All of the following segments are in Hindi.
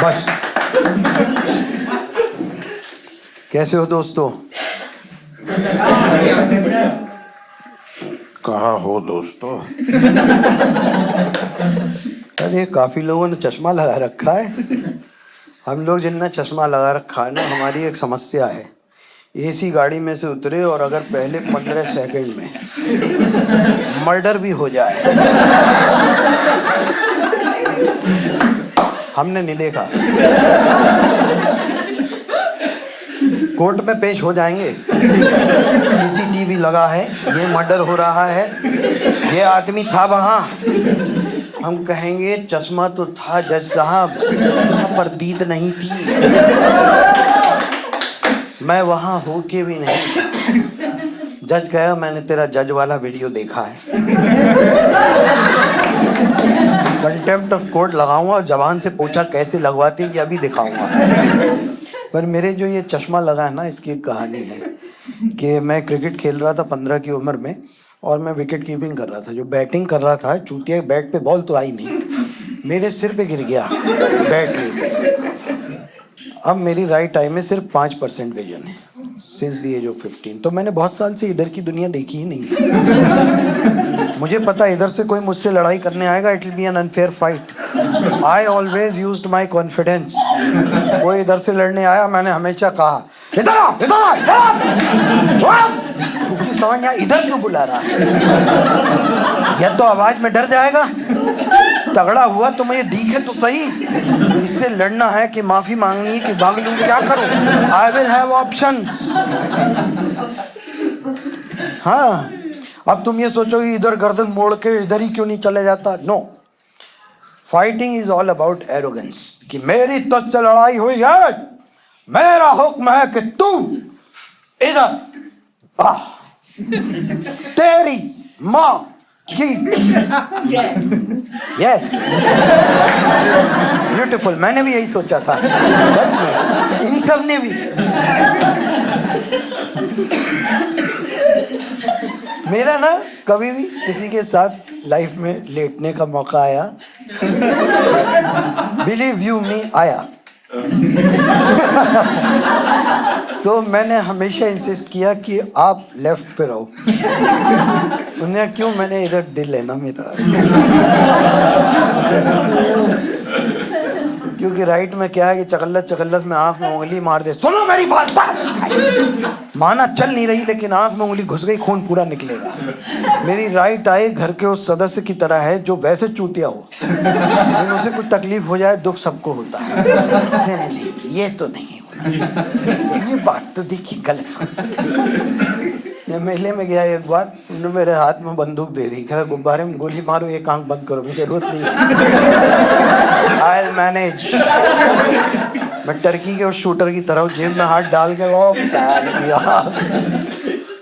बस। कैसे हो दोस्तों? कहाँ हो दोस्तों? अरे काफी लोगों ने चश्मा लगा रखा है। हम लोग जिनने चश्मा लगा रखा है ना, हमारी एक समस्या है। एसी गाड़ी में से उतरे और अगर पहले 15 सेकंड में मर्डर भी हो जाए, हमने नहीं देखा, कोर्ट में पेश हो जाएंगे। सीसीटीवी लगा है, ये मर्डर हो रहा है, ये आदमी था वहां। हम कहेंगे चश्मा तो था जज साहब, पर दीद नहीं थी। मैं वहां होके भी नहीं। जज कहा मैंने तेरा जज वाला वीडियो देखा है। कंटेम्प्ट ऑफ कोर्ट लगाऊंगा, जवान से पूछा कैसे लगवाती, ये अभी दिखाऊंगा। पर मेरे जो ये चश्मा लगा है ना, इसकी एक कहानी है कि मैं क्रिकेट खेल रहा था 15 की उम्र में, और मैं विकेट कीपिंग कर रहा था। जो बैटिंग कर रहा था, चूतिया बैट पे बॉल तो आई नहीं, मेरे सिर पे गिर गया बैट लेके। अब मेरी राइट आई में सिर्फ 5% विजन है सिंस द एज ऑफ 15। तो मैंने बहुत साल से इधर की दुनिया देखी ही नहीं। मुझे पता इधर से कोई मुझसे लड़ाई करने आएगा, it will be an unfair fight. I always used my confidence. कोई इधर से लड़ने आया, मैंने हमेशा कहा इधर आओ, इधर आओ, इधर आओ। समझ नहीं, इधर क्यों बुला रहा है? या तो आवाज में डर जाएगा, तगड़ा हुआ तो मुझे दिखे तो सही। इससे लड़ना है कि माफी मांगनी है कि भाग लूं, क्या करूं? I will have options. हाँ, अब तुम ये सोचो इधर गर्दन मोड़ के इधर ही क्यों नहीं चले जाता? No, fighting is all about arrogance, कि मेरी तुझसे लड़ाई हुई है, मेरा हुक्म है कि तू इधर आ। तेरी माँ की यस, ब्यूटीफुल। मैंने भी यही सोचा था, सच में, इन सब ने भी। मेरा ना कभी भी किसी के साथ लाइफ में लेटने का मौका आया, बिलीव यू मी, आया। तो मैंने हमेशा इंसिस्ट किया कि आप लेफ्ट पे रहो। उन्हें क्यों? मैंने इधर दिल है ना मेरा। क्योंकि राइट में क्या है कि चकल्लस में आंख में उंगली मार दे। सुनो मेरी बात, माना चल नहीं रही, लेकिन आंख में उंगली घुस गई, खून पूरा निकलेगा। मेरी राइट आई घर के उस सदस्य की तरह है जो वैसे चूतिया हो, लेकिन उसे कुछ तकलीफ हो जाए, दुख सबको होता है। नहीं, ये तो नहीं होना, ये बात तो देखिए गलत। मेले में गया एक बार, उन्होंने मेरे हाथ में बंदूक दे दी, कहा गुब्बारे में गोली मारो, एक आंख बंद करो, मुझे जरूरत नहीं। I will manage. मैं टर्की के उस शूटर की तरह जेब में हाथ डाल के वो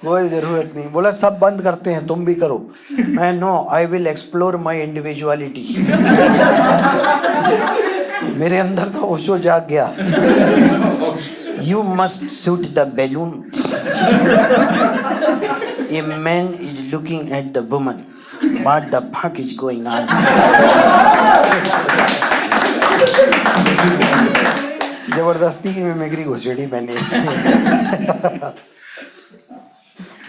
कोई जरूरत नहीं। बोला सब बंद करते हैं, तुम भी करो। मैं no, I will explore my individuality. मेरे अंदर का ओशो जाग गया। You must shoot the balloon. A man is looking at the woman. What the fuck is going on? जबरदस्ती की मिमिक्री घुसेड़ी मैंने इसमें।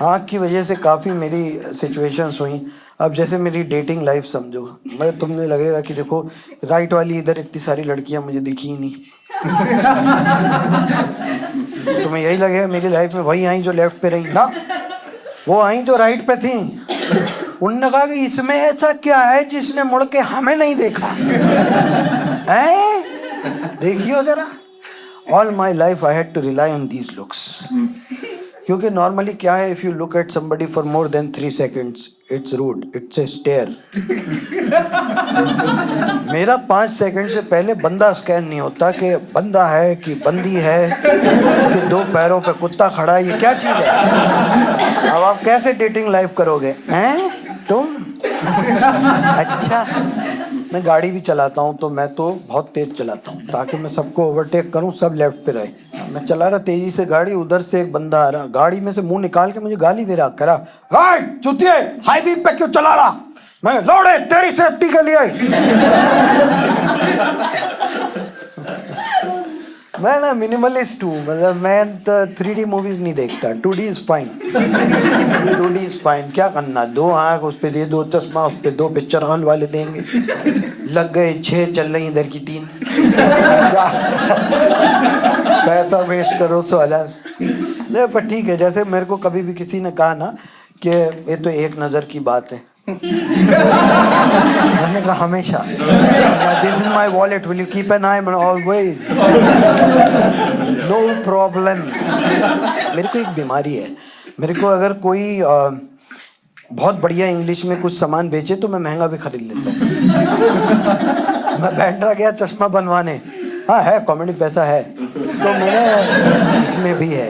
आँख की वजह से काफ़ी मेरी सिचुएशंस हुई। अब जैसे मेरी डेटिंग लाइफ समझो, मैं तुमने लगेगा कि देखो राइट वाली इधर इतनी सारी लड़कियां मुझे दिखी ही नहीं। तुम्हें यही लगेगा मेरी लाइफ में वही आई जो लेफ्ट पे रही ना, वो आई जो राइट पे थी। उन्होंने कहा कि इसमें ऐसा क्या है जिसने मुड़ के हमें नहीं देखा है? देखियो जरा। All my life I had to rely on these looks. क्योंकि नॉर्मली क्या है, if you look at somebody for more than 3 seconds, it's rude, it's a stare. मेरा 5 सेकंड से पहले बंदा स्कैन नहीं होता कि बंदा है कि बंदी है कि 2 पैरों पे कुत्ता खड़ा है, ये क्या चीज है? अब आप कैसे डेटिंग लाइफ करोगे हैं तुम? अच्छा, मैं गाड़ी भी चलाता हूँ तो मैं तो बहुत तेज चलाता हूँ ताकि मैं सबको ओवरटेक करूँ, सब लेफ्ट पे रहे। मैं चला रहा तेजी से गाड़ी, उधर से एक बंदा आ रहा, गाड़ी में से मुंह निकाल के मुझे गाली दे रहा, कह रहा चुतिए हाई बीम पे क्यों चला रहा? मैं लौड़े तेरी सेफ्टी के लिए। मैं ना मिनिमलिस्ट हूँ, मतलब मैं तो 3D मूवीज नहीं देखता, 2D is fine. 2D is fine. क्या करना, 2 आँख उस पे दे, 2 चश्मा उस पे, 2 पिक्चर हॉल वाले देंगे, लग गए 6, चल रही इधर की 3। पैसा वेस्ट करो तो अलग नहीं, पर ठीक है। जैसे मेरे को कभी भी किसी ने कहा ना कि ये तो एक नज़र की बात है, मैंने कहा हमेशा, this is my wallet, will you keep an eye always, no problem. मेरे को एक बीमारी है, मेरे को अगर कोई बहुत बढ़िया इंग्लिश में कुछ सामान बेचे तो मैं महंगा भी खरीद लेता हूँ। मैं बैंड्रा गया चश्मा बनवाने, हाँ है कॉमेडी पैसा है, तो मैंने इसमें भी है,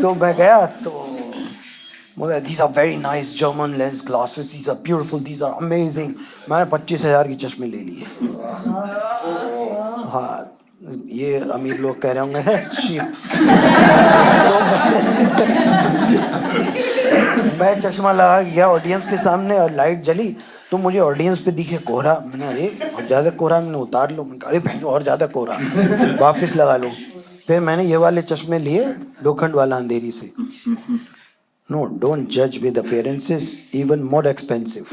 तो मैं गया तो these are very nice German lens glasses, these are beautiful, these are amazing। मैंने 25,000 की चश्मे ले लिए। हाँ, ये अमीर लोग कह रहे होंगे चीप। मैं चश्मा लगा गया ऑडियंस के सामने और लाइट जली तो मुझे ऑडियंस पे दिखे कोहरा। मैंने अरे और ज़्यादा कोहरा, मैंने उतार लो। मैंने कहा अरे भाई और ज़्यादा कोहरा, वापस लगा लो। फिर मैंने ये वाले चश्मे लिए लोखंड वाला अंधेरी से। नो, डोंट जज with appearances, even more expensive.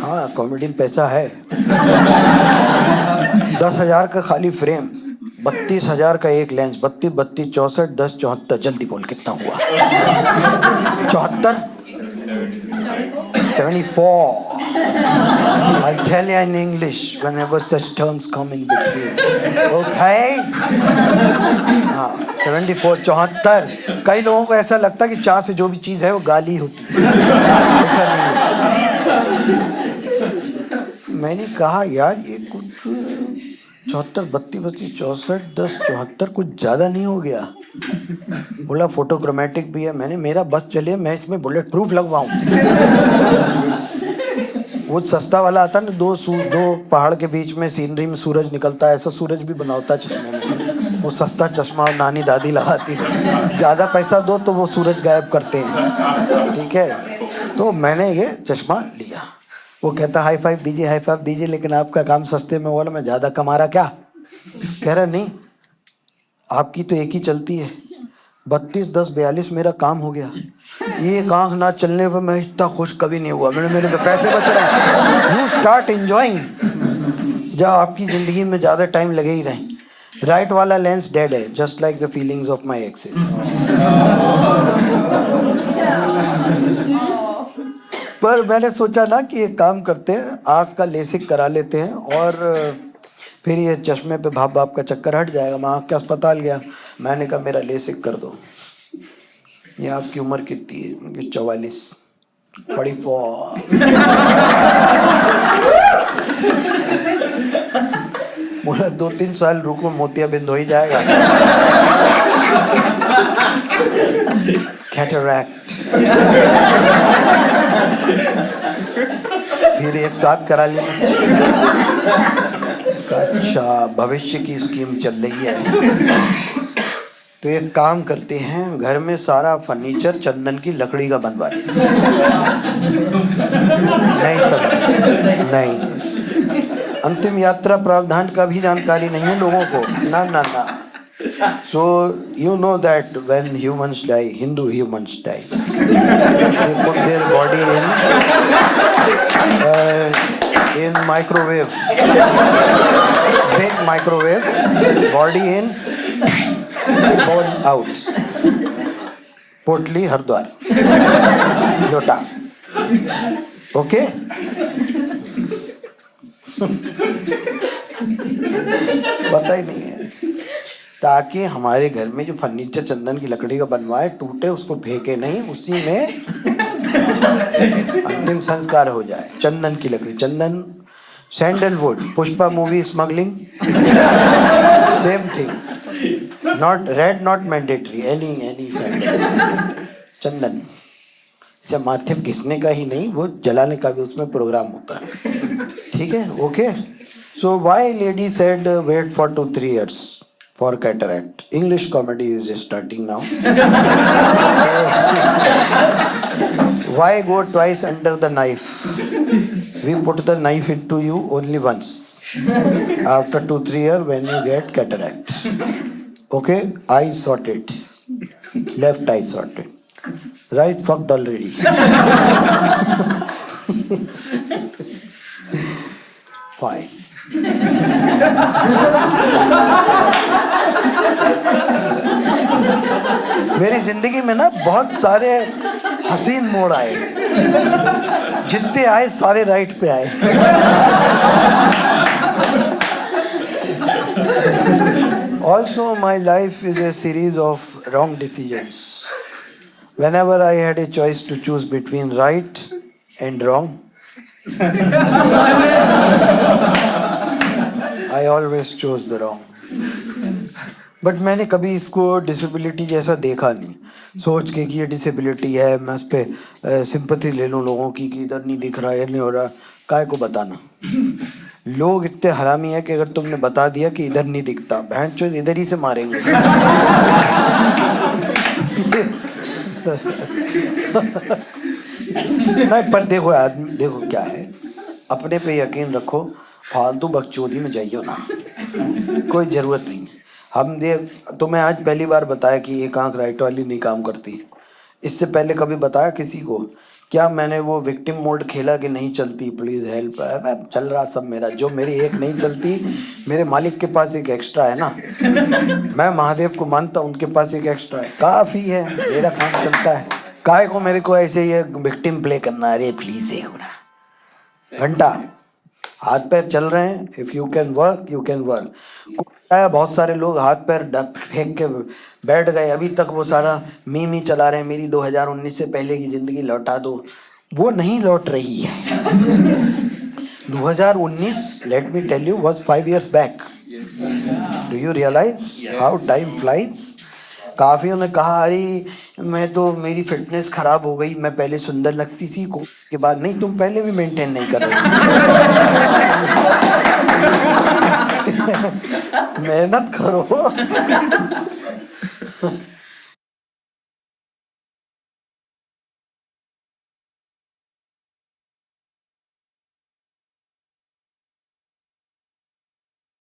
हाँ, कॉमेडी में पैसा है। 10,000 का खाली फ्रेम, 32,000 का एक लेंस, 32, 32, 64, 10, 74। जल्दी बोल कितना हुआ? 74, 74। I'll tell you in English whenever such terms come in between. Okay? हाँ, 74, 74। कई लोगों को ऐसा लगता है कि 4 से जो भी चीज़ है वो गाली होती है। ऐसा नहीं है। मैंने कहा यार ये कुछ 74, 32, 32, 64, 10, 74 कुछ ज़्यादा नहीं हो गया? बोला फोटोक्रोमेटिक भी है। मैंने मेरा बस चले, मैं इसमें बुलेट प्रूफ लगवाऊँ। वो सस्ता वाला आता ना, 2 पहाड़ के बीच में सीनरी में सूरज निकलता है, ऐसा सूरज भी बनाता चश्मे में। वो सस्ता चश्मा और नानी दादी लगाती है। ज़्यादा पैसा दो तो वो सूरज गायब करते हैं, ठीक है। तो मैंने ये चश्मा लिया। वो कहता हाई फाइव दीजिए, हाई फाइव दीजिए, लेकिन आपका काम सस्ते में। बोला मैं ज़्यादा कमा रहा क्या? कह रहा नहीं, आपकी तो एक ही चलती है। 32, 10, 42 मेरा काम हो गया। एक आँख ना चलने पर मैं इतना खुश कभी नहीं हुआ। मेरे तो पैसे बच रहे हैं। यू स्टार्ट एंजॉइंग, जब आपकी ज़िंदगी में ज़्यादा टाइम लगे ही रहे। राइट वाला लेंस डेड है, just like the feelings of my exes. पर मैंने सोचा ना कि एक काम करते हैं, आँख का लेसिक करा लेते हैं और फिर ये चश्मे पे भाप भाप का चक्कर हट जाएगा। मैं आँख के अस्पताल गया, मैंने कहा मेरा लेसिक कर दो। ये आपकी उम्र कितनी है? 44। 44। बोला 2-3 साल रुको, मोतियाबिंद हो ही जाएगा। कैटरैक्ट। फिर एक साथ करा लिया। अच्छा, भविष्य की स्कीम चल रही है। तो एक काम करते हैं, घर में सारा फर्नीचर चंदन की लकड़ी का बनवा लेते हैं। नहीं सब नहीं, अंतिम यात्रा प्रावधान का भी जानकारी नहीं है लोगों को। ना ना ना। So you know that when humans die, Hindu humans die, they put their body in microwave, big microwave, body in, born out. पोटली हरिद्वार, लोटा, ओके। पता ही नहीं है, ताकि हमारे घर में जो फर्नीचर चंदन की लकड़ी का बनवाए, टूटे उसको फेंके नहीं, उसी में अंतिम संस्कार हो जाए। चंदन की लकड़ी, चंदन, sandalwood, Pushpa movie smuggling, same thing. Not red, not mandatory, any चंदन से माथे घिसने का ही नहीं, वो जलाने का भी उसमें प्रोग्राम होता है, ठीक है, okay. So why lady said wait for 2-3 years for cataract? English comedy is starting now. Why go twice under the knife? We put the knife into you only once. After 2-3 years when you get cataract. Okay, I sorted. Left eye sorted. Right fucked already. Fine. मेरी जिंदगी में ना बहुत सारे हसीन मोड़ आए, जितने आए सारे राइट पे आए। Also, my life is a series of wrong decisions. Whenever I had a choice to choose between right and wrong, I always chose the wrong. But मैंने कभी इसको डिसेबिलिटी जैसा देखा नहीं, सोच के कि ये डिसेबिलिटी है, मैं उस पर सिंपैथी ले लूँ लोगों की कि इधर नहीं दिख रहा, ये नहीं हो रहा। काय को बताना। लोग इतने हरामी है कि अगर तुमने बता दिया कि इधर नहीं दिखता, भैंचोद इधर ही से मारेंगे। नहीं, पर देखो आदमी, देखो क्या है, अपने पे यकीन रखो, फालतू बकचोदी में जाइयो ना, कोई जरूरत नहीं है। हम तो मैं आज पहली बार बताया कि एक आंख राइट वाली नहीं काम करती। इससे पहले कभी बताया किसी को क्या मैंने वो विक्टिम मोड खेला कि नहीं चलती, प्लीज हेल्प? चल रहा सब मेरा, जो मेरी एक नहीं चलती, मेरे मालिक के पास एक एक्स्ट्रा है ना। मैं महादेव को मानता हूँ, उनके पास एक एक्स्ट्रा है, काफी है, मेरा काम चलता है। काय को मेरे को ऐसे ये विक्टिम प्ले करना, अरे प्लीज है घंटा, हाथ पैर चल रहे हैं, if you can work you can work. बहुत सारे लोग हाथ पैर फेंक के बैठ गए, अभी तक वो सारा मीम ही चला रहे हैं, मेरी 2019 से पहले की जिंदगी लौटा दो। वो नहीं लौट रही है। 2019, let me tell you, was 5 years back. Do you realise how time flies? काफियों ने कहा अरे मैं तो, मेरी फिटनेस खराब हो गई, मैं पहले सुंदर लगती थी, के बाद नहीं, तुम पहले भी मेंटेन नहीं कर रहे। मेहनत करो।